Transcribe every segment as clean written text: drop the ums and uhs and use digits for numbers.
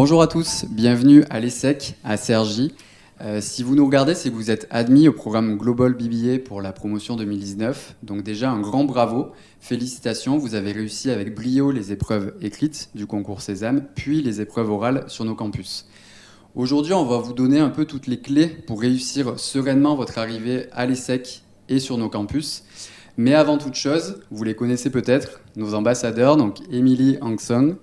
Bonjour à tous, bienvenue à l'ESSEC, à Cergy. Si vous nous regardez, c'est que vous êtes admis au programme Global BBA pour la promotion 2019. Donc déjà, un grand bravo, félicitations, vous avez réussi avec brio les épreuves écrites du concours Sésame, puis les épreuves orales sur nos campus. Aujourd'hui, on va vous donner un peu toutes les clés pour réussir sereinement votre arrivée à l'ESSEC et sur nos campus. Mais avant toute chose, vous les connaissez peut-être, nos ambassadeurs, donc Émilie Hangsong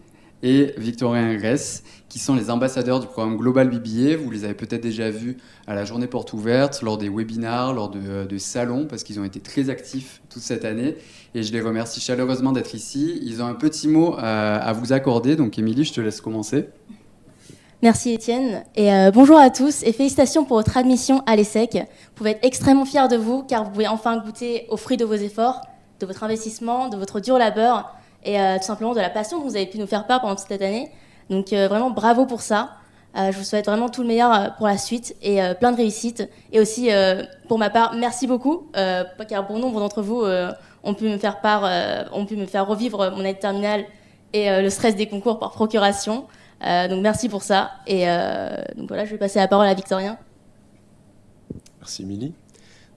et Victorien Gress, qui sont les ambassadeurs du programme Global BBA. Vous les avez peut-être déjà vus à la journée porte ouverte, lors des webinars, lors de salons, parce qu'ils ont été très actifs toute cette année. Et je les remercie chaleureusement d'être ici. Ils ont un petit mot à vous accorder. Donc Émilie, je te laisse commencer. Merci Étienne, et bonjour à tous et félicitations pour votre admission à l'ESSEC. Vous pouvez être extrêmement fiers de vous car vous pouvez enfin goûter aux fruits de vos efforts, de votre investissement, de votre dur labeur et tout simplement de la passion que vous avez pu nous faire part pendant toute cette année. Donc vraiment bravo pour ça. Je vous souhaite vraiment tout le meilleur pour la suite et plein de réussite. Et aussi pour ma part, merci beaucoup car bon nombre d'entre vous ont pu me faire revivre mon année de terminale et le stress des concours par procuration. Donc merci pour ça. Et donc voilà, je vais passer la parole à Victorien. Merci Émilie.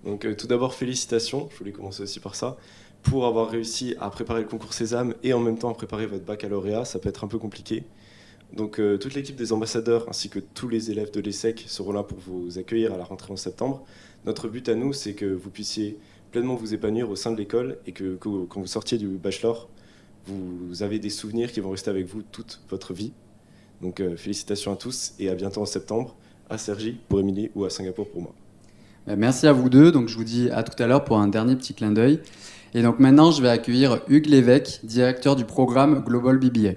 Donc tout d'abord félicitations, je voulais commencer aussi par ça, pour avoir réussi à préparer le concours Sésame et en même temps à préparer votre baccalauréat. Ça peut être un peu compliqué. Donc toute l'équipe des ambassadeurs ainsi que tous les élèves de l'ESSEC seront là pour vous accueillir à la rentrée en septembre. Notre but à nous, c'est que vous puissiez pleinement vous épanouir au sein de l'école et que quand vous sortiez du bachelor, vous avez des souvenirs qui vont rester avec vous toute votre vie. Donc félicitations à tous et à bientôt en septembre à Cergy pour Émilie ou à Singapour pour moi. Merci à vous deux. Donc je vous dis à tout à l'heure pour un dernier petit clin d'œil. Et donc maintenant, je vais accueillir Hugues Lévesque, directeur du programme Global BBA.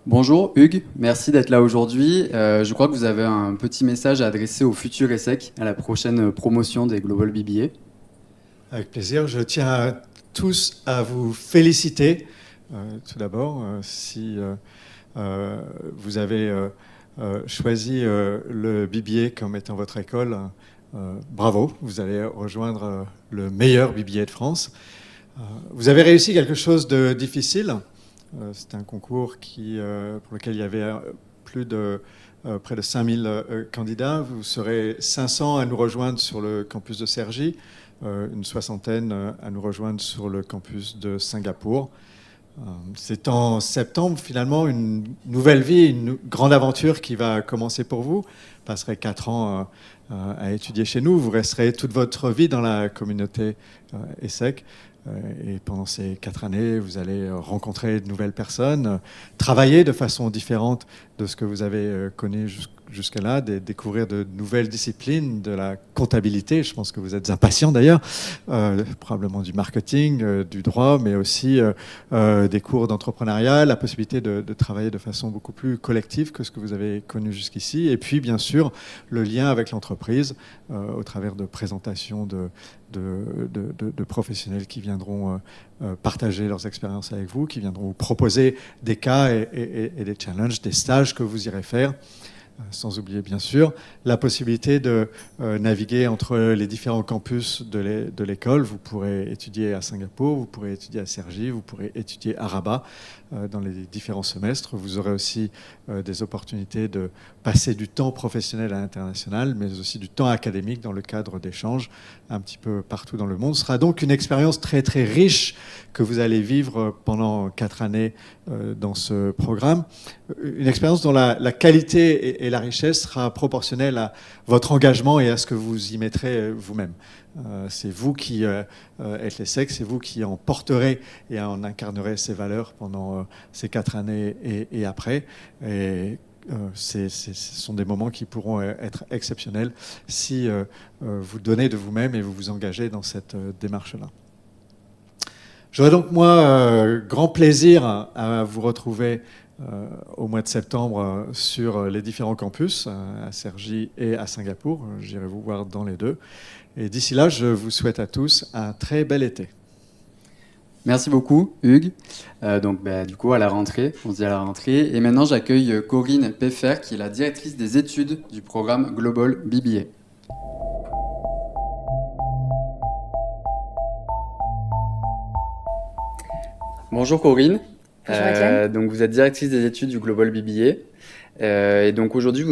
Bonjour Hugues, merci d'être là aujourd'hui. Je crois que vous avez un petit message à adresser au futur ESSEC, à la prochaine promotion des Global BBA. Avec plaisir. Je tiens tous à vous féliciter. Tout d'abord, si vous avez choisi le BBA comme étant votre école, bravo, vous allez rejoindre le meilleur BBA de France. Vous avez réussi quelque chose de difficile. C'est un concours pour lequel il y avait près de 5000 candidats. Vous serez 500 à nous rejoindre sur le campus de Cergy. Une soixantaine à nous rejoindre sur le campus de Singapour. C'est en septembre, finalement, une nouvelle vie, une grande aventure qui va commencer pour vous. Vous passerez 4 ans à étudier chez nous. Vous resterez toute votre vie dans la communauté ESSEC. Et pendant ces 4 années, vous allez rencontrer de nouvelles personnes, travailler de façon différente de ce que vous avez connu jusqu'à là, découvrir de nouvelles disciplines, de la comptabilité. Je pense que vous êtes impatient d'ailleurs, probablement du marketing, du droit, mais aussi des cours d'entrepreneuriat, la possibilité de travailler de façon beaucoup plus collective que ce que vous avez connu jusqu'ici. Et puis, bien sûr, le lien avec l'entreprise au travers de présentations de professionnels qui viendront partager leurs expériences avec vous, qui viendront vous proposer des cas et des challenges, des stages que vous irez faire. Sans oublier bien sûr la possibilité de naviguer entre les différents campus de l'école. Vous pourrez étudier à Singapour, vous pourrez étudier à Cergy, vous pourrez étudier à Rabat dans les différents semestres. Vous aurez aussi des opportunités de passer du temps professionnel à l'international, mais aussi du temps académique dans le cadre d'échanges un petit peu partout dans le monde. Ce sera donc une expérience très très riche que vous allez vivre pendant 4 années dans ce programme. Une expérience dont la qualité et la richesse sera proportionnelle à votre engagement et à ce que vous y mettrez vous-même. C'est vous qui êtes l'ESSEC, c'est vous qui en porterez et en incarnerez ces valeurs pendant ces 4 années et après. Et ce sont des moments qui pourront être exceptionnels si vous donnez de vous-même et vous vous engagez dans cette démarche-là. J'aurai donc, moi, grand plaisir à vous retrouver au mois de septembre sur les différents campus, à Cergy et à Singapour. J'irai vous voir dans les deux. Et d'ici là, je vous souhaite à tous un très bel été. Merci beaucoup, Hugues. Du coup, à la rentrée, on se dit à la rentrée. Et maintenant, j'accueille Corinne Peffer, qui est la directrice des études du programme Global BBA. Bonjour Corinne. Bonjour Étienne. Donc vous êtes directrice des études du Global BBA. Et donc aujourd'hui,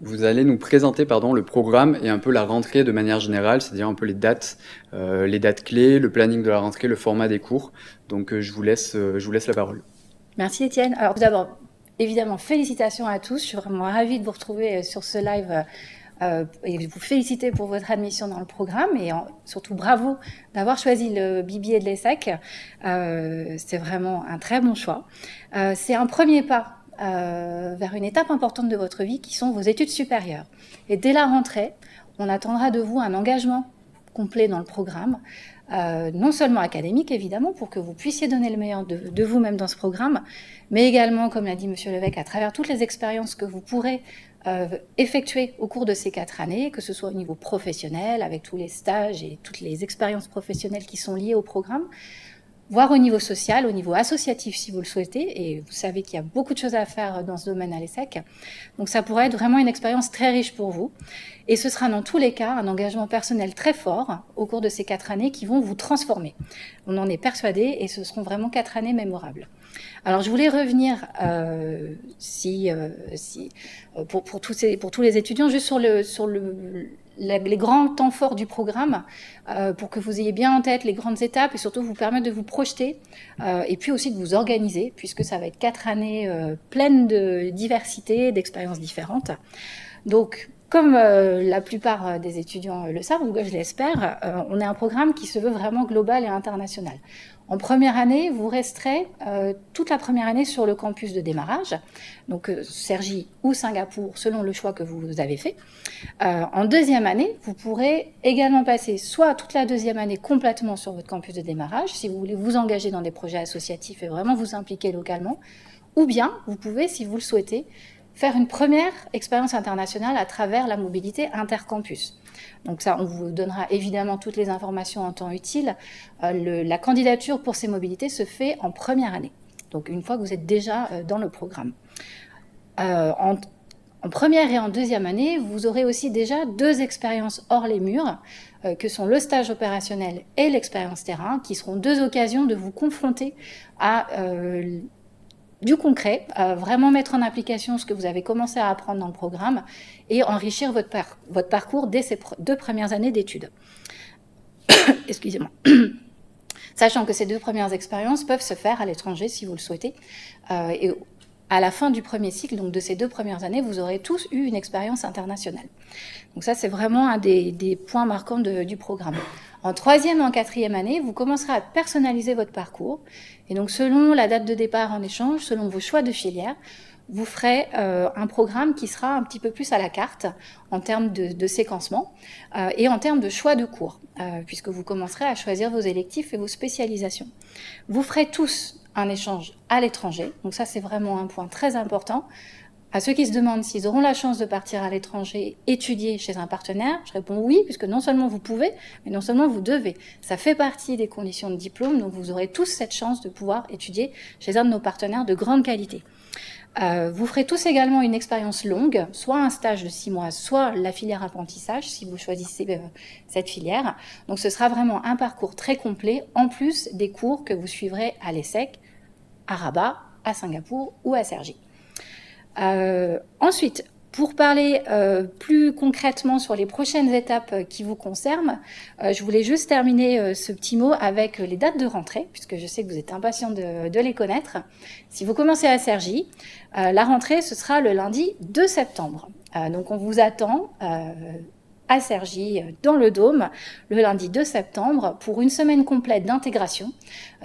vous allez nous présenter le programme et un peu la rentrée de manière générale, c'est-à-dire un peu les dates clés, le planning de la rentrée, le format des cours. Donc je vous laisse la parole. Merci Étienne. Alors tout d'abord, évidemment, félicitations à tous. Je suis vraiment ravie de vous retrouver sur ce live et vous féliciter pour votre admission dans le programme et surtout bravo d'avoir choisi le BBA de l'ESSEC. C'est vraiment un très bon choix. C'est un premier pas vers une étape importante de votre vie qui sont vos études supérieures. Et dès la rentrée, on attendra de vous un engagement complet dans le programme, non seulement académique évidemment, pour que vous puissiez donner le meilleur de vous-même dans ce programme, mais également, comme l'a dit Monsieur Levesque, à travers toutes les expériences que vous pourrez effectuer au cours de ces 4 années, que ce soit au niveau professionnel, avec tous les stages et toutes les expériences professionnelles qui sont liées au programme, voire au niveau social, au niveau associatif si vous le souhaitez, et vous savez qu'il y a beaucoup de choses à faire dans ce domaine à l'ESSEC. Donc ça pourrait être vraiment une expérience très riche pour vous. Et ce sera dans tous les cas un engagement personnel très fort au cours de ces 4 années qui vont vous transformer. On en est persuadé et ce seront vraiment 4 années mémorables. Alors je voulais revenir pour tous les étudiants juste sur les grands temps forts du programme pour que vous ayez bien en tête les grandes étapes et surtout vous permettre de vous projeter et puis aussi de vous organiser puisque ça va être 4 années pleines de diversité, d'expériences différentes. Donc, comme la plupart des étudiants le savent, ou je l'espère, on est un programme qui se veut vraiment global et international. En première année, vous resterez toute la première année sur le campus de démarrage, donc Cergy ou Singapour, selon le choix que vous avez fait. En deuxième année, vous pourrez également passer soit toute la deuxième année complètement sur votre campus de démarrage, si vous voulez vous engager dans des projets associatifs et vraiment vous impliquer localement, ou bien vous pouvez, si vous le souhaitez, faire une première expérience internationale à travers la mobilité intercampus. Donc ça, on vous donnera évidemment toutes les informations en temps utile. La candidature pour ces mobilités se fait en première année, donc une fois que vous êtes déjà dans le programme. En première et en deuxième année, vous aurez aussi déjà 2 expériences hors les murs, que sont le stage opérationnel et l'expérience terrain, qui seront 2 occasions de vous confronter à du concret, vraiment mettre en application ce que vous avez commencé à apprendre dans le programme et enrichir votre parcours dès ces 2 premières années d'études. Excusez-moi. Sachant que ces 2 premières expériences peuvent se faire à l'étranger si vous le souhaitez. Et à la fin du premier cycle, donc de ces 2 premières années, vous aurez tous eu une expérience internationale. Donc ça, c'est vraiment un des points marquants du programme. En troisième et en quatrième année, vous commencerez à personnaliser votre parcours. Et donc, selon la date de départ en échange, selon vos choix de filière, vous ferez un programme qui sera un petit peu plus à la carte en termes de séquencement et en termes de choix de cours, puisque vous commencerez à choisir vos électifs et vos spécialisations. Vous ferez tous un échange à l'étranger. Donc ça, c'est vraiment un point très important. À ceux qui se demandent s'ils auront la chance de partir à l'étranger, étudier chez un partenaire, je réponds oui, puisque non seulement vous pouvez, mais non seulement vous devez. Ça fait partie des conditions de diplôme, donc vous aurez tous cette chance de pouvoir étudier chez un de nos partenaires de grande qualité. Vous ferez tous également une expérience longue, soit un stage de 6 mois, soit la filière apprentissage, si vous choisissez cette filière. Donc ce sera vraiment un parcours très complet, en plus des cours que vous suivrez à l'ESSEC, à Rabat, à Singapour ou à Cergy. Ensuite, pour parler plus concrètement sur les prochaines étapes qui vous concernent, je voulais juste terminer ce petit mot avec les dates de rentrée, puisque je sais que vous êtes impatients de les connaître. Si vous commencez à Cergy, la rentrée, ce sera le lundi 2 septembre. Donc on vous attend à Cergy, dans le Dôme, le lundi 2 septembre, pour une semaine complète d'intégration,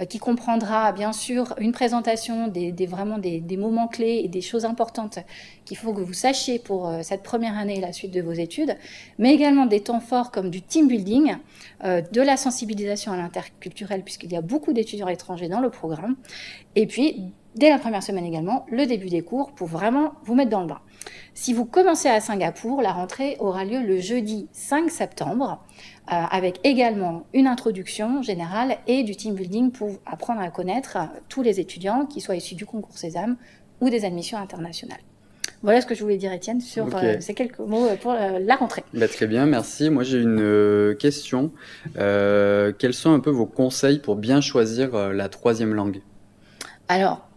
qui comprendra bien sûr une présentation vraiment des moments clés et des choses importantes qu'il faut que vous sachiez pour cette première année et la suite de vos études, mais également des temps forts comme du team building, de la sensibilisation à l'interculturel, puisqu'il y a beaucoup d'étudiants étrangers dans le programme, et puis, dès la première semaine également, le début des cours pour vraiment vous mettre dans le bain. Si vous commencez à Singapour, la rentrée aura lieu le jeudi 5 septembre, avec également une introduction générale et du team building pour apprendre à connaître tous les étudiants, qu'ils soient issus du concours Sésame ou des admissions internationales. Voilà ce que je voulais dire, Étienne, sur ces quelques mots pour la rentrée. Très bien, merci. Moi, j'ai une question. Quels sont un peu vos conseils pour bien choisir la 3e langue ? Alors,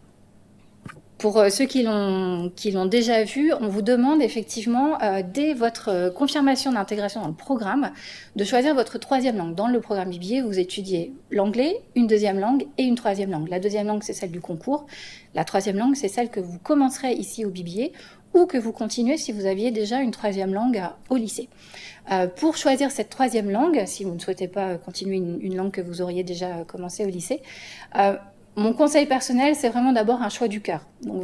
pour ceux qui l'ont déjà vu, on vous demande effectivement, dès votre confirmation d'intégration dans le programme, de choisir votre troisième langue. Dans le programme BBA, vous étudiez l'anglais, une deuxième langue et une troisième langue. La deuxième langue, c'est celle du concours. La troisième langue, c'est celle que vous commencerez ici au BBA ou que vous continuez si vous aviez déjà une troisième langue au lycée. Pour choisir cette troisième langue, si vous ne souhaitez pas continuer une langue que vous auriez déjà commencé au lycée, mon conseil personnel, c'est vraiment d'abord un choix du cœur. Donc,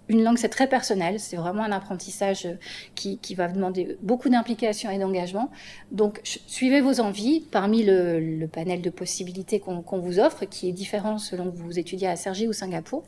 une langue, c'est très personnel, c'est vraiment un apprentissage qui va demander beaucoup d'implication et d'engagement. Donc, suivez vos envies parmi le panel de possibilités qu'on vous offre, qui est différent selon que vous étudiez à Cergy ou Singapour.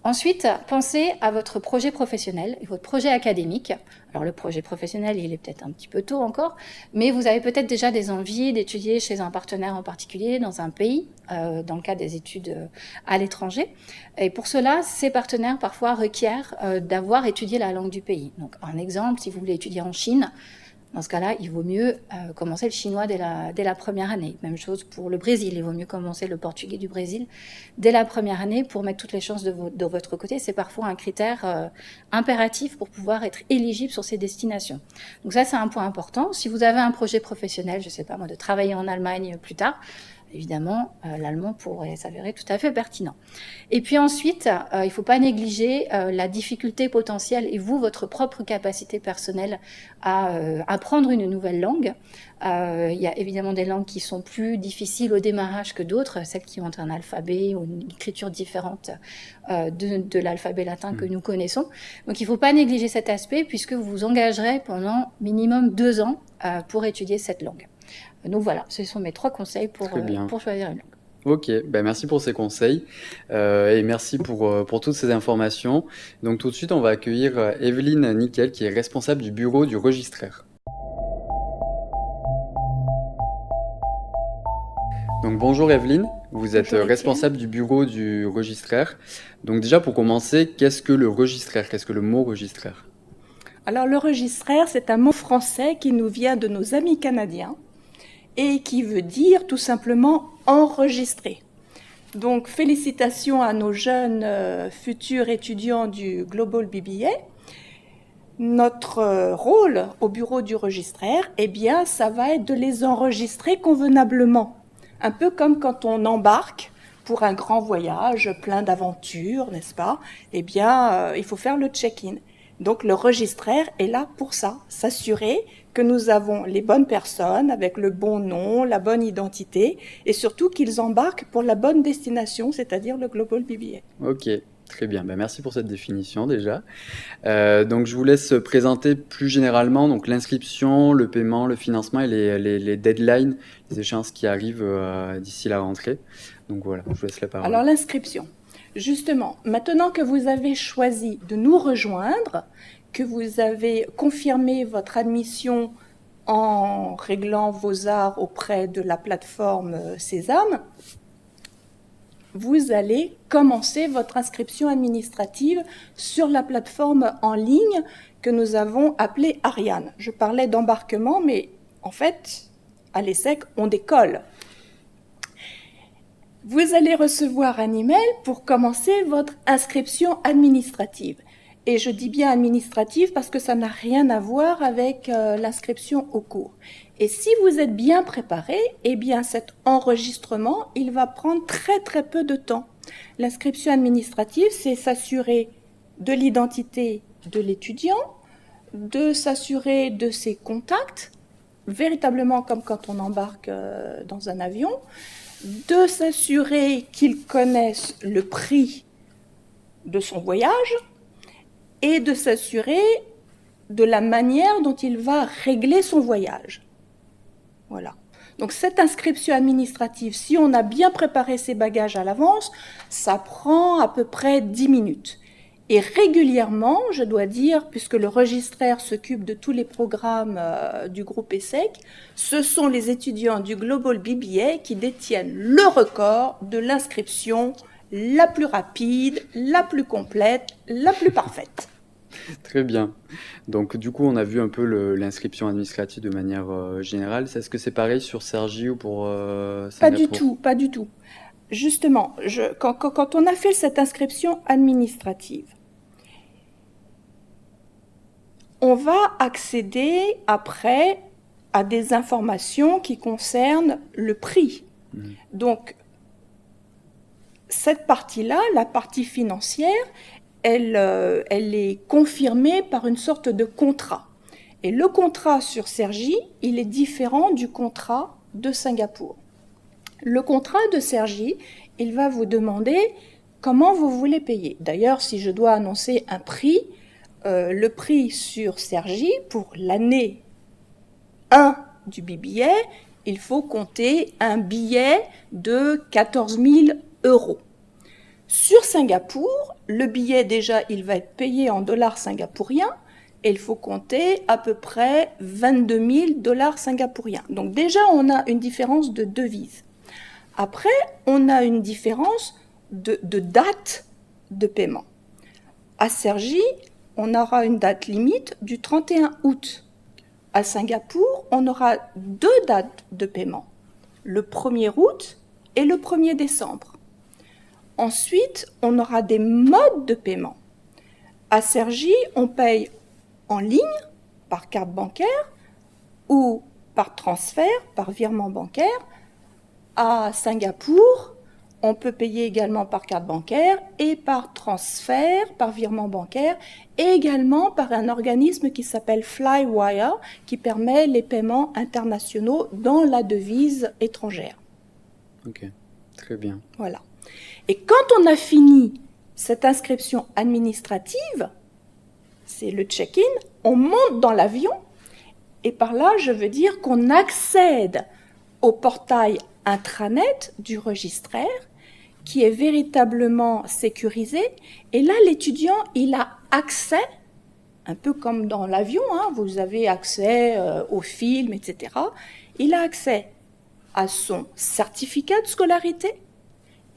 Ensuite, pensez à votre projet professionnel et votre projet académique. Alors, le projet professionnel, il est peut-être un petit peu tôt encore, mais vous avez peut-être déjà des envies d'étudier chez un partenaire en particulier, dans un pays, dans le cadre des études à l'étranger. Et pour cela, ces partenaires, parfois, requièrent d'avoir étudié la langue du pays. Donc, un exemple, si vous voulez étudier en Chine, dans ce cas-là, il vaut mieux commencer le chinois dès la première année. Même chose pour le Brésil, il vaut mieux commencer le portugais du Brésil dès la première année pour mettre toutes les chances de votre côté. C'est parfois un critère impératif pour pouvoir être éligible sur ces destinations. Donc ça, c'est un point important. Si vous avez un projet professionnel, je ne sais pas moi, de travailler en Allemagne plus tard, évidemment, l'allemand pourrait s'avérer tout à fait pertinent. Et puis ensuite, il ne faut pas négliger la difficulté potentielle et vous, votre propre capacité personnelle à apprendre une nouvelle langue. Il y a évidemment des langues qui sont plus difficiles au démarrage que d'autres, celles qui ont un alphabet ou une écriture différente de l'alphabet latin que nous connaissons. Donc il ne faut pas négliger cet aspect puisque vous vous engagerez pendant minimum 2 ans pour étudier cette langue. Donc voilà, ce sont mes 3 conseils pour choisir une langue. Ok, ben merci pour ces conseils et merci pour toutes ces informations. Donc tout de suite, on va accueillir Evelyne Nickel qui est responsable du bureau du registraire. Donc bonjour Evelyne, vous êtes responsable du bureau du registraire. Donc déjà pour commencer, qu'est-ce que le registraire? Qu'est-ce que le mot registraire? Alors le registraire, c'est un mot français qui nous vient de nos amis canadiens et qui veut dire tout simplement enregistrer. Donc félicitations à nos jeunes futurs étudiants du Global BBA. Notre rôle au bureau du registraire, eh bien, ça va être de les enregistrer convenablement. Un peu comme quand on embarque pour un grand voyage plein d'aventures, n'est-ce pas? Eh bien, il faut faire le check-in. Donc le registraire est là pour ça, s'assurer que nous avons les bonnes personnes avec le bon nom, la bonne identité et surtout qu'ils embarquent pour la bonne destination, c'est-à-dire le Global BBA. Ok, très bien. Ben, merci pour cette définition déjà. Donc je vous laisse présenter plus généralement donc, l'inscription, le paiement, le financement et les deadlines, les échéances qui arrivent d'ici la rentrée. Donc voilà, je vous laisse la parole. Alors l'inscription. Justement, maintenant que vous avez choisi de nous rejoindre, que vous avez confirmé votre admission en réglant vos arts auprès de la plateforme Sésame, vous allez commencer votre inscription administrative sur la plateforme en ligne que nous avons appelée Ariane. Je parlais d'embarquement, mais en fait, à l'ESSEC, on décolle. Vous allez recevoir un email pour commencer votre inscription administrative. Et je dis bien administrative parce que ça n'a rien à voir avec l'inscription au cours. Et si vous êtes bien préparé, eh bien cet enregistrement, il va prendre très très peu de temps. L'inscription administrative, c'est s'assurer de l'identité de l'étudiant, de s'assurer de ses contacts, véritablement comme quand on embarque dans un avion, de s'assurer qu'il connaisse le prix de son voyage et de s'assurer de la manière dont il va régler son voyage. Voilà. Donc cette inscription administrative, si on a bien préparé ses bagages à l'avance, ça prend à peu près 10 minutes. Et régulièrement, je dois dire, puisque le registraire s'occupe de tous les programmes du groupe ESSEC, ce sont les étudiants du Global BBA qui détiennent le record de l'inscription la plus rapide, la plus complète, la plus parfaite. Très bien. Donc du coup, on a vu un peu l'inscription administrative de manière générale. Est-ce que c'est pareil sur Cergy ou pour Singapour? Pas du tout, pas du tout. justement, quand on a fait cette inscription administrative, on va accéder après à des informations qui concernent le prix. Donc, cette partie-là, la partie financière, elle est confirmée par une sorte de contrat. Et le contrat sur Cergy, il est différent du contrat de Singapour. Le contrat de Cergy, il va vous demander comment vous voulez payer. D'ailleurs, si je dois annoncer un prix, le prix sur Cergy, pour l'année 1 du BBA, il faut compter un billet de 14 000 €. Sur Singapour, le billet, déjà, il va être payé en dollars singapouriens et il faut compter à peu près 22 000 $ singapouriens. Donc déjà, on a une différence de devise. Après, on a une différence de date de paiement. À Cergy, on aura une date limite du 31 août. À Singapour, on aura 2 dates de paiement, le 1er août et le 1er décembre. Ensuite, on aura des modes de paiement. À Cergy, on paye en ligne, par carte bancaire, ou par transfert, par virement bancaire. À Singapour, on peut payer également par carte bancaire et par transfert, par virement bancaire, et également par un organisme qui s'appelle Flywire, qui permet les paiements internationaux dans la devise étrangère. Ok, très bien. Voilà. Et quand on a fini cette inscription administrative, c'est le check-in, on monte dans l'avion, et par là, je veux dire qu'on accède au portail intranet du registraire, qui est véritablement sécurisé. Et là, l'étudiant, il a accès, un peu comme dans l'avion, hein, vous avez accès aux films, etc. Il a accès à son certificat de scolarité,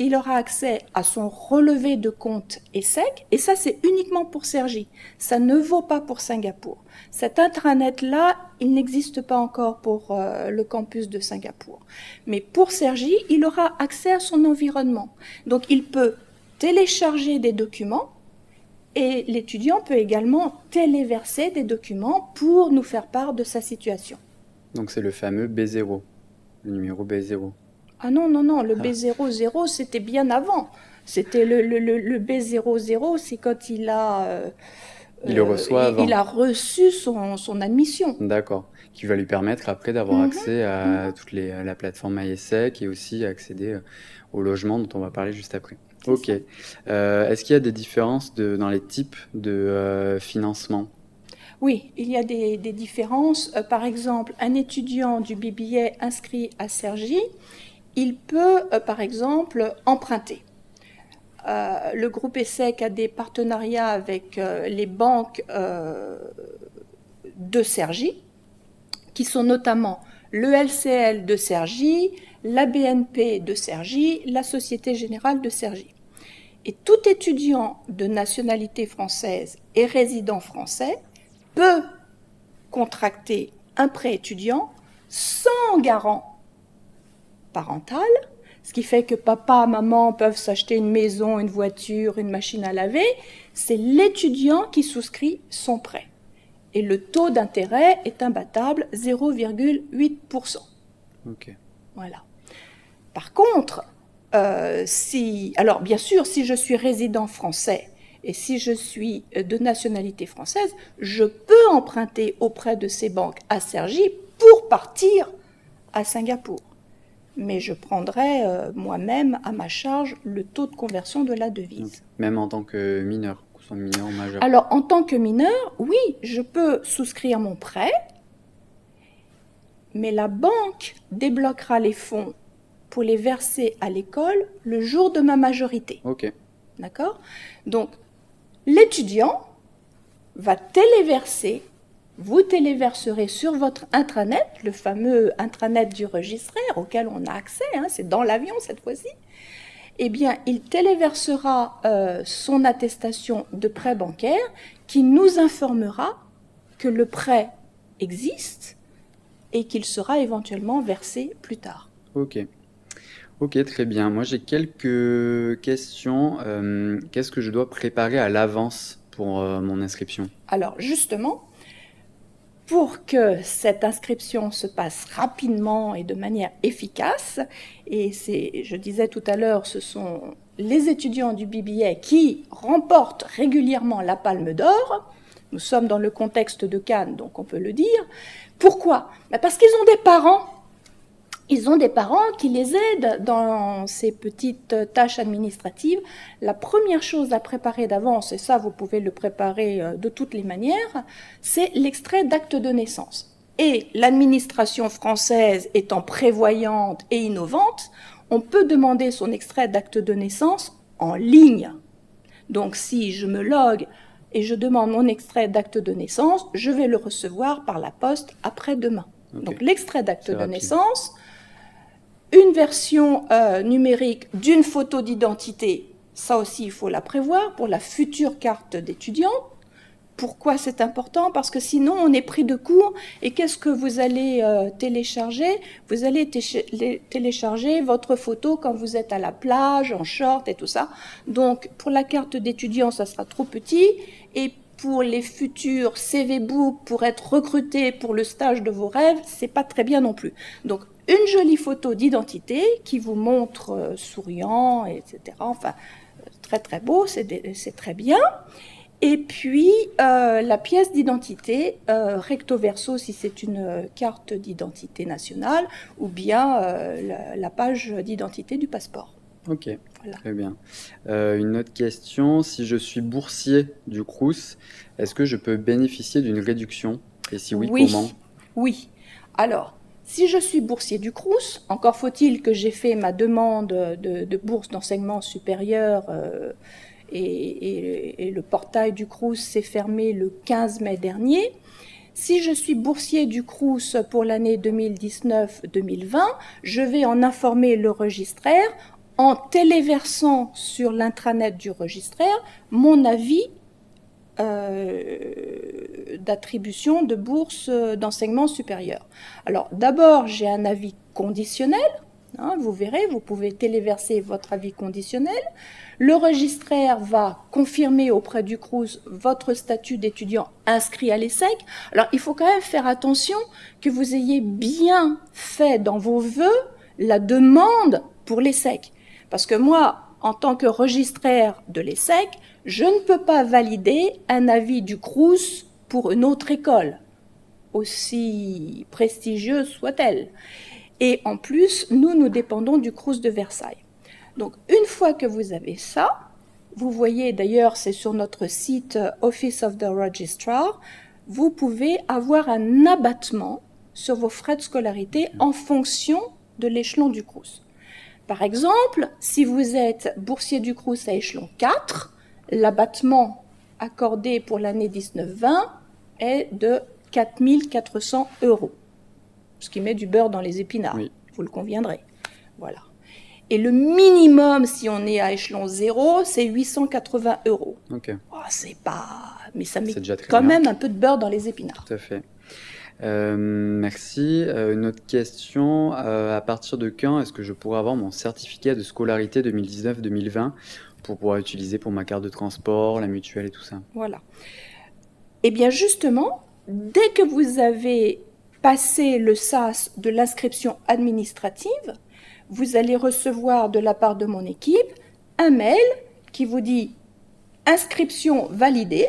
il aura accès à son relevé de compte ESSEC, et ça, c'est uniquement pour Cergy. Ça ne vaut pas pour Singapour. Cet intranet-là, il n'existe pas encore pour le campus de Singapour. Mais pour Cergy, il aura accès à son environnement. Donc, il peut télécharger des documents, et l'étudiant peut également téléverser des documents pour nous faire part de sa situation. Donc c'est le fameux B0, le numéro B0. Ah non, le B00, c'était bien avant. C'était le B00, c'est quand il a... Il le reçoit avant. Il a reçu son admission. D'accord. Qui va lui permettre après d'avoir accès à toute la plateforme ISEC et aussi accéder au logement dont on va parler juste après. Ok. Est-ce qu'il y a des différences dans les types de financement ? Oui, il y a des différences. Par exemple, un étudiant du BBA inscrit à Cergy, il peut, par exemple, emprunter. Le groupe ESSEC a des partenariats avec les banques de Cergy, qui sont notamment le LCL de Cergy, la BNP de Cergy, la Société Générale de Cergy. Et tout étudiant de nationalité française et résident français peut contracter un prêt étudiant sans garant parental, ce qui fait que papa, maman peuvent s'acheter une maison, une voiture, une machine à laver. C'est l'étudiant qui souscrit son prêt. Et le taux d'intérêt est imbattable, 0,8%. Ok. Voilà. Par contre, alors bien sûr, si je suis résident français et si je suis de nationalité française, je peux emprunter auprès de ces banques à Cergy pour partir à Singapour. Mais je prendrai moi-même à ma charge le taux de conversion de la devise. Okay. Même en tant que mineur, que ce soit mineur ou majeur. Alors, en tant que mineur, oui, je peux souscrire mon prêt, mais la banque débloquera les fonds pour les verser à l'école le jour de ma majorité. Ok. D'accord ? Donc, l'étudiant va téléverser. Vous téléverserez sur votre intranet, le fameux intranet du registraire auquel on a accès, hein, c'est dans l'avion cette fois-ci. Eh bien, il téléversera son attestation de prêt bancaire qui nous informera que le prêt existe et qu'il sera éventuellement versé plus tard. Ok. Ok, très bien. Moi, j'ai quelques questions. Qu'est-ce que je dois préparer à l'avance pour mon inscription? Alors justement, pour que cette inscription se passe rapidement et de manière efficace, et je disais tout à l'heure, ce sont les étudiants du BBA qui remportent régulièrement la Palme d'Or. Nous sommes dans le contexte de Cannes, donc on peut le dire. Pourquoi? Parce qu'ils ont des parents. Ils ont des parents qui les aident dans ces petites tâches administratives. La première chose à préparer d'avance, et ça vous pouvez le préparer de toutes les manières, c'est l'extrait d'acte de naissance. Et l'administration française étant prévoyante et innovante, on peut demander son extrait d'acte de naissance en ligne. Donc si je me logue et je demande mon extrait d'acte de naissance, je vais le recevoir par la poste après-demain. Ok. Donc l'extrait d'acte C'est de rapide. naissance, une version numérique d'une photo d'identité, ça aussi il faut la prévoir pour la future carte d'étudiant. Pourquoi c'est important? Parce que sinon on est pris de court et qu'est-ce que vous allez télécharger? Vous allez télécharger votre photo quand vous êtes à la plage, en short et tout ça. Donc pour la carte d'étudiant ça sera trop petit et pour les futurs CV Book, pour être recruté pour le stage de vos rêves, c'est pas très bien non plus. Donc une jolie photo d'identité qui vous montre souriant, etc. Enfin, très très beau, c'est très bien. Et puis la pièce d'identité, recto verso si c'est une carte d'identité nationale, ou bien la page d'identité du passeport. Ok, Voilà. très bien. Une autre question, si je suis boursier du Crous, est-ce que je peux bénéficier d'une réduction? Et si oui, comment? Oui. Alors, si je suis boursier du Crous, encore faut-il que j'ai fait ma demande de bourse d'enseignement supérieur et le portail du Crous s'est fermé le 15 mai dernier. Si je suis boursier du Crous pour l'année 2019-2020, je vais en informer le registraire en téléversant sur l'intranet du registraire mon avis d'attribution de bourse d'enseignement supérieur. Alors d'abord, j'ai un avis conditionnel. Vous verrez, vous pouvez téléverser votre avis conditionnel. Le registraire va confirmer auprès du Crous votre statut d'étudiant inscrit à l'ESSEC. Alors il faut quand même faire attention que vous ayez bien fait dans vos vœux la demande pour l'ESSEC. Parce que moi, en tant que registraire de l'ESSEC, je ne peux pas valider un avis du Crous pour une autre école, aussi prestigieuse soit-elle. Et en plus, nous dépendons du Crous de Versailles. Donc, une fois que vous avez ça, vous voyez d'ailleurs, c'est sur notre site Office of the Registrar, vous pouvez avoir un abattement sur vos frais de scolarité en fonction de l'échelon du Crous. Par exemple, si vous êtes boursier du Crous à échelon 4, l'abattement accordé pour l'année 19-20 est de 4 400 €, ce qui met du beurre dans les épinards, Oui. vous le conviendrez. Voilà. Et le minimum, si on est à échelon 0, c'est 880 €. Ok, Oh, c'est pas... Mais ça met c'est déjà très quand bien. même un peu de beurre dans les épinards. Tout à fait. Merci. Une autre question, à partir de quand est-ce que je pourrai avoir mon certificat de scolarité 2019-2020 pour pouvoir utiliser pour ma carte de transport, la mutuelle et tout ça? Voilà. Eh bien justement, dès que vous avez passé le SAS de l'inscription administrative, vous allez recevoir de la part de mon équipe un mail qui vous dit « Inscription validée »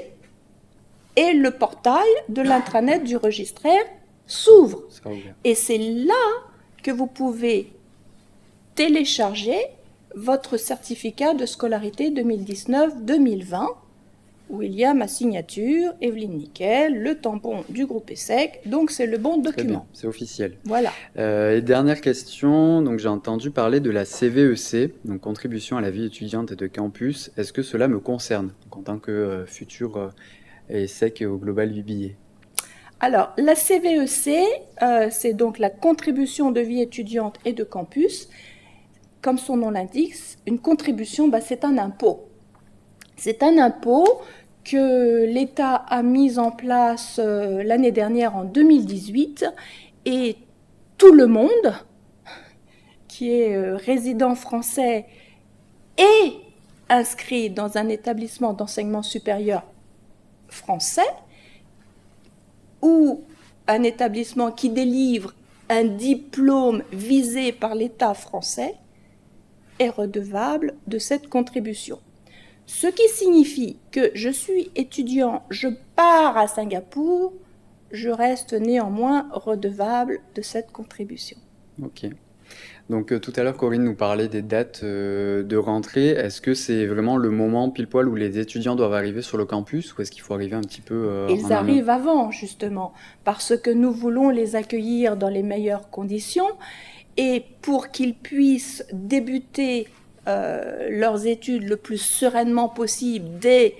et le portail de l'intranet du registraire s'ouvre. Ça sera ouvert. Et c'est là que vous pouvez télécharger votre certificat de scolarité 2019-2020, où il y a ma signature, Evelyne Nickel, le tampon du groupe ESSEC, donc c'est le bon Très bien, document. c'est officiel. Voilà. Et dernière question, donc j'ai entendu parler de la CVEC, donc contribution à la vie étudiante et de campus. Est-ce que cela me concerne donc, en tant que futur ESSEC au Global BBA? Alors, la CVEC, c'est donc la contribution de vie étudiante et de campus. Comme son nom l'indique, une contribution, c'est un impôt. C'est un impôt que l'État a mis en place l'année dernière en 2018 et tout le monde qui est résident français et inscrit dans un établissement d'enseignement supérieur français ou un établissement qui délivre un diplôme visé par l'État français est redevable de cette contribution. Ce qui signifie que je suis étudiant, je pars à Singapour, je reste néanmoins redevable de cette contribution. Ok. Donc tout à l'heure, Corinne nous parlait des dates de rentrée. Est-ce que c'est vraiment le moment pile poil où les étudiants doivent arriver sur le campus ou est-ce qu'il faut arriver un petit peu en Ils amont? arrivent avant, justement, parce que nous voulons les accueillir dans les meilleures conditions et pour qu'ils puissent débuter leurs études le plus sereinement possible dès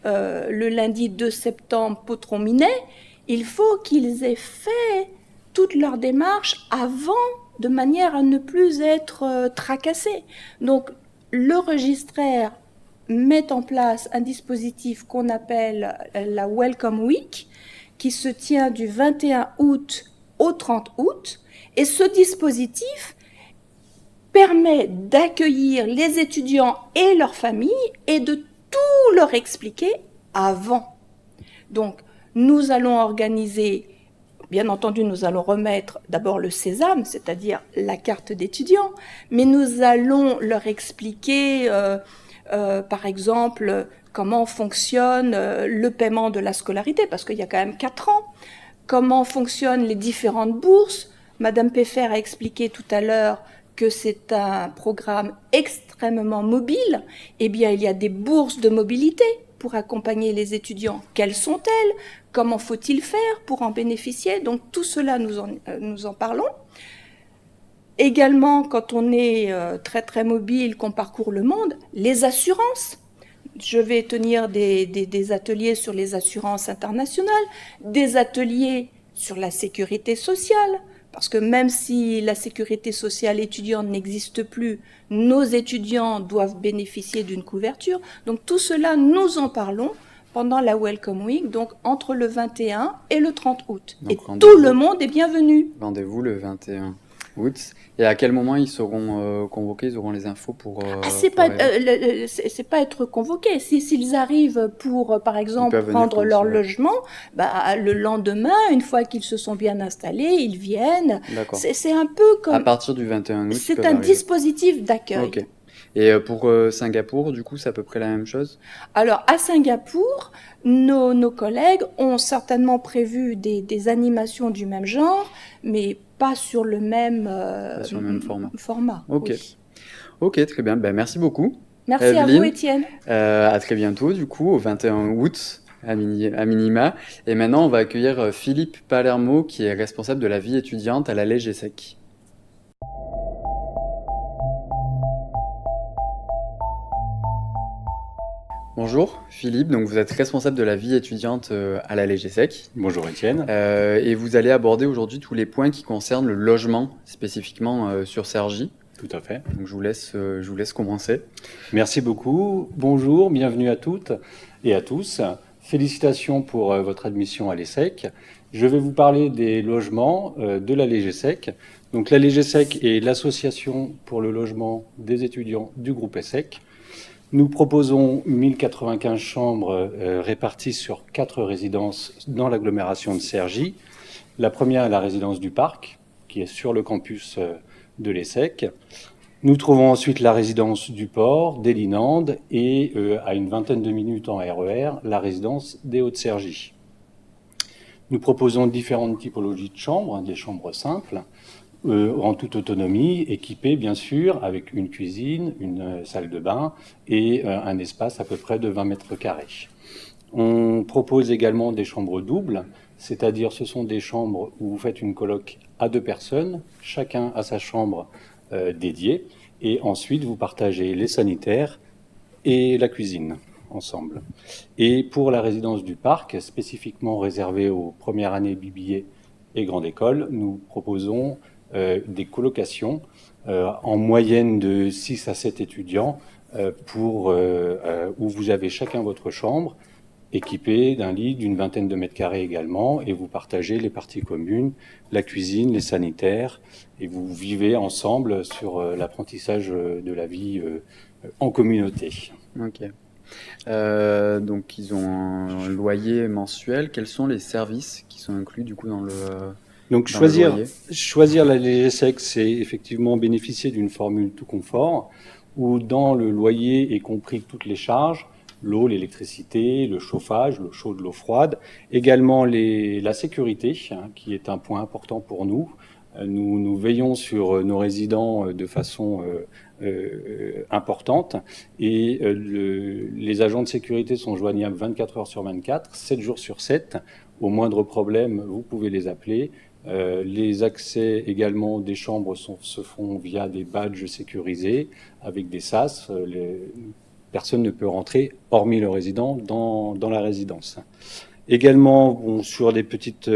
le lundi 2 septembre Potron-Minet, il faut qu'ils aient fait toute leur démarche avant, de manière à ne plus être tracassés. Donc, le registraire met en place un dispositif qu'on appelle la Welcome Week, qui se tient du 21 août au 30 août. Et ce dispositif permet d'accueillir les étudiants et leurs familles et de tout leur expliquer avant. Donc, nous allons organiser, bien entendu, nous allons remettre d'abord le sésame, c'est-à-dire la carte d'étudiant, mais nous allons leur expliquer, par exemple, comment fonctionne le paiement de la scolarité, parce qu'il y a quand même 4 ans, comment fonctionnent les différentes bourses. Madame Peffer a expliqué tout à l'heure que c'est un programme extrêmement mobile. Eh bien, il y a des bourses de mobilité pour accompagner les étudiants. Quelles sont-elles? Comment faut-il faire pour en bénéficier? Donc, tout cela, nous en parlons. Également, quand on est très, très mobile, qu'on parcourt le monde, les assurances. Je vais tenir des ateliers sur les assurances internationales, des ateliers sur la sécurité sociale, parce que même si la sécurité sociale étudiante n'existe plus, nos étudiants doivent bénéficier d'une couverture. Donc tout cela, nous en parlons pendant la Welcome Week, donc entre le 21 et le 30 août. Donc, et tout le monde est bienvenu. Rendez-vous le 21 août. Et à quel moment ils seront convoqués? Ils auront les infos pour... c'est pas être convoqué. S'ils arrivent pour, par exemple, prendre leur logement, le lendemain, une fois qu'ils se sont bien installés, ils viennent. C'est un peu comme... À partir du 21 août. C'est un dispositif d'accueil. Ok. Et pour Singapour, du coup, c'est à peu près la même chose? Alors, à Singapour, nos collègues ont certainement prévu des animations du même genre, mais pas sur le même, format. Ok. Oui. Ok, très bien. Ben, merci beaucoup. Merci Evelyne. à vous, Étienne. À très bientôt, du coup, au 21 août, à minima. Et maintenant, on va accueillir Philippe Palermo, qui est responsable de la vie étudiante à la LGSEC. Bonjour Philippe, donc vous êtes responsable de la vie étudiante à la LGSEC. Bonjour Étienne. Et vous allez aborder aujourd'hui tous les points qui concernent le logement, spécifiquement sur Cergy. Tout à fait. Donc je vous laisse commencer. Merci beaucoup. Bonjour, bienvenue à toutes et à tous. Félicitations pour votre admission à l'ESSEC. Je vais vous parler des logements de la LGSEC. Donc la LGSEC est l'association pour le logement des étudiants du groupe ESSEC. Nous proposons 1095 chambres réparties sur 4 résidences dans l'agglomération de Cergy. La première est la résidence du Parc, qui est sur le campus de l'ESSEC. Nous trouvons ensuite la résidence du Port, d'Elinande, et à une vingtaine de minutes en RER, la résidence des Hauts-de-Cergy. Nous proposons différentes typologies de chambres, des chambres simples, en toute autonomie, équipées bien sûr avec une cuisine, une salle de bain et un espace à peu près de 20 mètres carrés. On propose également des chambres doubles, c'est-à-dire ce sont des chambres où vous faites une coloc à 2 personnes, chacun a sa chambre dédiée, et ensuite vous partagez les sanitaires et la cuisine ensemble. Et pour la résidence du Parc, spécifiquement réservée aux premières années BBA et grande école, nous proposons des colocations en moyenne de 6 à 7 étudiants où vous avez chacun votre chambre équipé d'un lit d'une vingtaine de mètres carrés également, et vous partagez les parties communes, la cuisine, les sanitaires, et vous vivez ensemble sur l'apprentissage de la vie en communauté. Ok. Donc ils ont un loyer mensuel. Quels sont les services qui sont inclus du coup dans le Donc dans le loyer choisir la LGSEC, c'est effectivement bénéficier d'une formule tout confort, où dans le loyer est compris toutes les charges, l'eau, l'électricité, le chauffage, l'eau chaude, l'eau froide, également la sécurité, qui est un point important pour nous. Nous veillons sur nos résidents de façon importante, et les agents de sécurité sont joignables 24 heures sur 24, 7 jours sur 7. Au moindre problème, vous pouvez les appeler. Les accès également des chambres se font via des badges sécurisés avec des SAS. Personne ne peut rentrer, hormis le résident, dans la résidence. Également, sur des petites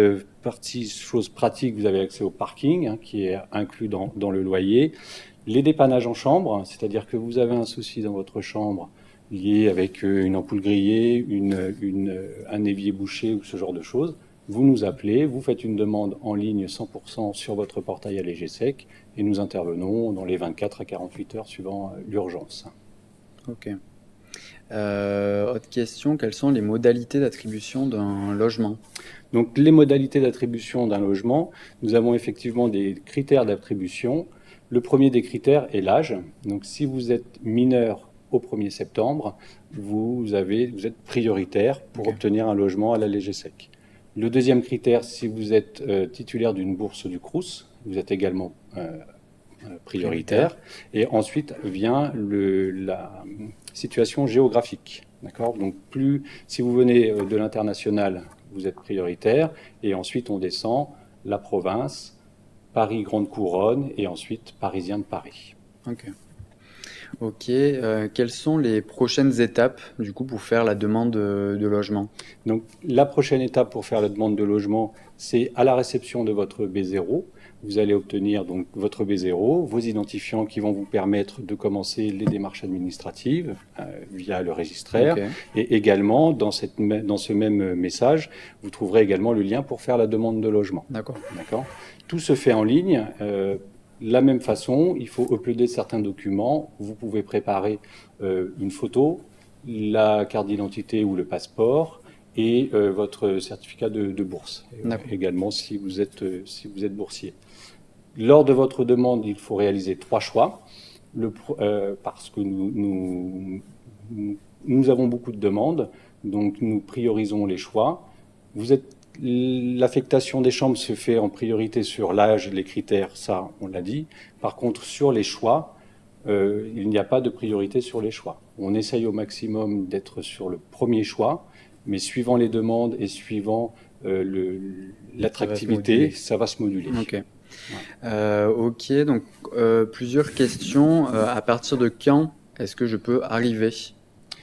choses pratiques, vous avez accès au parking, qui est inclus dans le loyer. Les dépannages en chambre, c'est-à-dire que vous avez un souci dans votre chambre lié avec une ampoule grillée, un évier bouché ou ce genre de choses. Vous nous appelez, vous faites une demande en ligne 100% sur votre portail AléGSEC, et nous intervenons dans les 24 à 48 heures suivant l'urgence. Ok. Autre question, quelles sont les modalités d'attribution d'un logement? Donc les modalités d'attribution d'un logement, nous avons effectivement des critères d'attribution. Le premier des critères est l'âge. Donc si vous êtes mineur au 1er septembre, vous êtes prioritaire pour obtenir un logement à l'AléGSEC. Le deuxième critère, si vous êtes titulaire d'une bourse du Crous, vous êtes également prioritaire. Et ensuite vient la situation géographique. D'accord ? Donc si vous venez de l'international, vous êtes prioritaire. Et ensuite on descend la province, Paris Grande Couronne, et ensuite Parisien de Paris. Ok. Quelles sont les prochaines étapes du coup pour faire la demande de logement? Donc la prochaine étape pour faire la demande de logement, c'est à la réception de votre B0. Vous allez obtenir donc votre B0, vos identifiants qui vont vous permettre de commencer les démarches administratives via le registraire. Okay. Et également, dans ce même message, vous trouverez également le lien pour faire la demande de logement. D'accord. Tout se fait en ligne. La même façon, il faut uploader certains documents. Vous pouvez préparer une photo, la carte d'identité ou le passeport, et votre certificat de bourse. Également si vous êtes boursier. Lors de votre demande, il faut réaliser 3 choix, parce que nous avons beaucoup de demandes, donc nous priorisons les choix. L'affectation des chambres se fait en priorité sur l'âge, les critères, ça on l'a dit. Par contre, sur les choix, il n'y a pas de priorité sur les choix. On essaye au maximum d'être sur le premier choix, mais suivant les demandes et suivant l'attractivité, ça va se moduler. Ok. Ok, donc plusieurs questions. À partir de quand est-ce que je peux arriver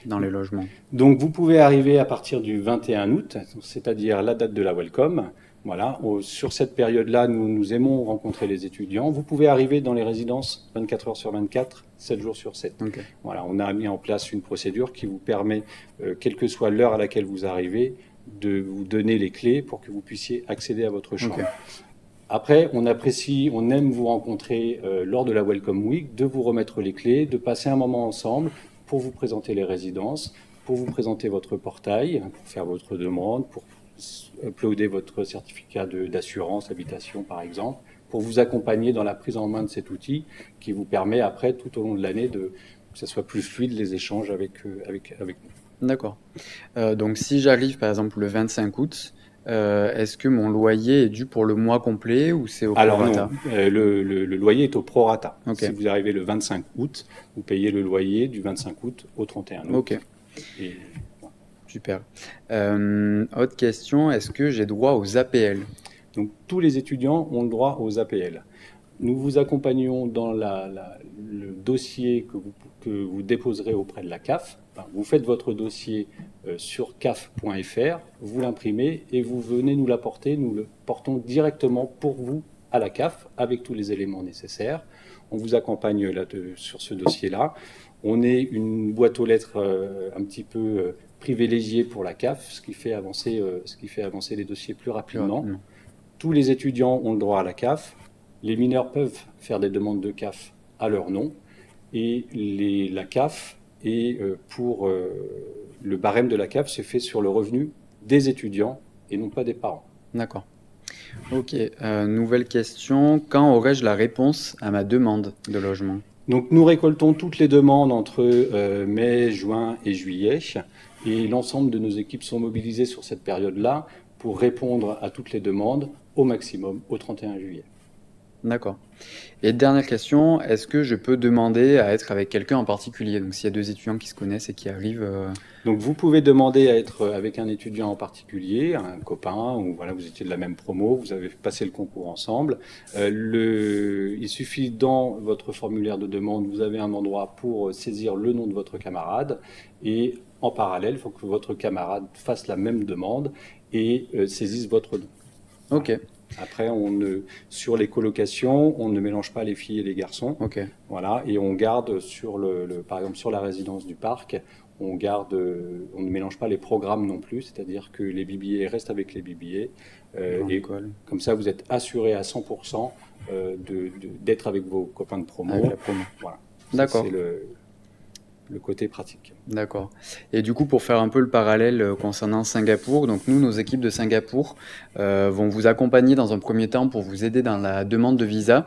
dans les logements? Donc vous pouvez arriver à partir du 21 août, c'est-à-dire la date de la welcome. Voilà, sur cette période-là, nous aimons rencontrer les étudiants. Vous pouvez arriver dans les résidences 24 heures sur 24, 7 jours sur 7. Okay. Voilà, on a mis en place une procédure qui vous permet, quelle que soit l'heure à laquelle vous arrivez, de vous donner les clés pour que vous puissiez accéder à votre chambre. Okay. Après, on aime vous rencontrer lors de la Welcome Week, de vous remettre les clés, de passer un moment ensemble pour vous présenter les résidences, pour vous présenter votre portail, pour faire votre demande, pour uploader votre certificat d'assurance habitation par exemple, pour vous accompagner dans la prise en main de cet outil qui vous permet après, tout au long de l'année, que ce soit plus fluide les échanges avec nous. D'accord. Donc si j'arrive par exemple le 25 août, est-ce que mon loyer est dû pour le mois complet ou c'est au prorata? Alors non, le loyer est au prorata. Okay. Si vous arrivez le 25 août, vous payez le loyer du 25 août au 31 août. Ok. Super. Autre question, est-ce que j'ai droit aux APL? Donc tous les étudiants ont le droit aux APL. Nous vous accompagnons dans le dossier que vous déposerez auprès de la CAF. Enfin, vous faites votre dossier sur caf.fr, vous l'imprimez et vous venez nous l'apporter. Nous le portons directement pour vous à la CAF avec tous les éléments nécessaires. On vous accompagne sur ce dossier-là. On est une boîte aux lettres un petit peu privilégié pour la CAF, ce qui fait avancer les dossiers plus rapidement. Plus rapidement. Tous les étudiants ont le droit à la CAF. Les mineurs peuvent faire des demandes de CAF à leur nom. Et la CAF, le barème de la CAF se fait sur le revenu des étudiants et non pas des parents. D'accord. Ok, nouvelle question. Quand aurai-je la réponse à ma demande de logement? Donc nous récoltons toutes les demandes entre mai, juin et juillet. Et l'ensemble de nos équipes sont mobilisées sur cette période-là pour répondre à toutes les demandes au maximum au 31 juillet. D'accord. Et dernière question, est-ce que je peux demander à être avec quelqu'un en particulier? Donc s'il y a deux étudiants qui se connaissent et qui arrivent... Donc vous pouvez demander à être avec un étudiant en particulier, un copain, ou voilà, vous étiez de la même promo, vous avez passé le concours ensemble. Il suffit dans votre formulaire de demande, vous avez un endroit pour saisir le nom de votre camarade, et en parallèle, il faut que votre camarade fasse la même demande et saisisse votre nom. Ok. Après, sur les colocations, on ne mélange pas les filles et les garçons. Ok. Voilà, et on garde par exemple sur la résidence du parc, on ne mélange pas les programmes non plus, c'est-à-dire que les BBA restent avec les BBA. Et comme ça, vous êtes assuré à 100% d'être avec vos copains de promo. Avec la promo. Voilà. D'accord. C'est le côté pratique. D'accord. Et du coup, pour faire un peu le parallèle concernant Singapour, donc nous, nos équipes de Singapour vont vous accompagner dans un premier temps pour vous aider dans la demande de visa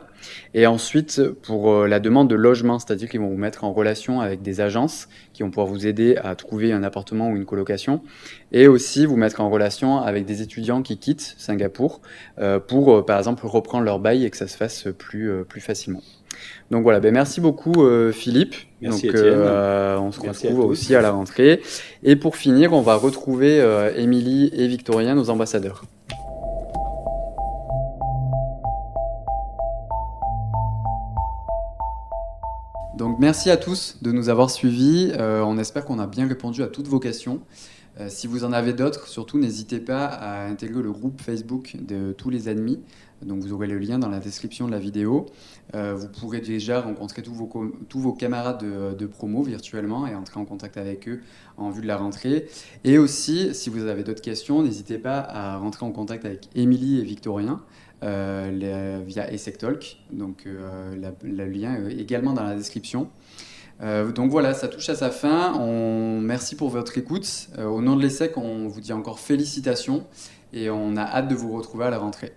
et ensuite pour la demande de logement, c'est-à-dire qu'ils vont vous mettre en relation avec des agences qui vont pouvoir vous aider à trouver un appartement ou une colocation et aussi vous mettre en relation avec des étudiants qui quittent Singapour pour, par exemple, reprendre leur bail et que ça se fasse plus facilement. Donc voilà, merci beaucoup Philippe. Merci donc, Étienne. On se Merci retrouve à tous. aussi à la rentrée. Et pour finir, on va retrouver Émilie et Victorien, nos ambassadeurs. Donc merci à tous de nous avoir suivis. On espère qu'on a bien répondu à toutes vos questions. Si vous en avez d'autres, surtout n'hésitez pas à intégrer le groupe Facebook de tous les admis. Donc vous aurez le lien dans la description de la vidéo. Vous pourrez déjà rencontrer tous vos camarades de promo virtuellement et entrer en contact avec eux en vue de la rentrée. Et aussi, si vous avez d'autres questions, n'hésitez pas à rentrer en contact avec Émilie et Victorien via ESSEC-Talk. Donc le lien est également dans la description. Donc voilà, ça touche à sa fin. Merci pour votre écoute. Au nom de l'ESSEC, on vous dit encore félicitations et on a hâte de vous retrouver à la rentrée.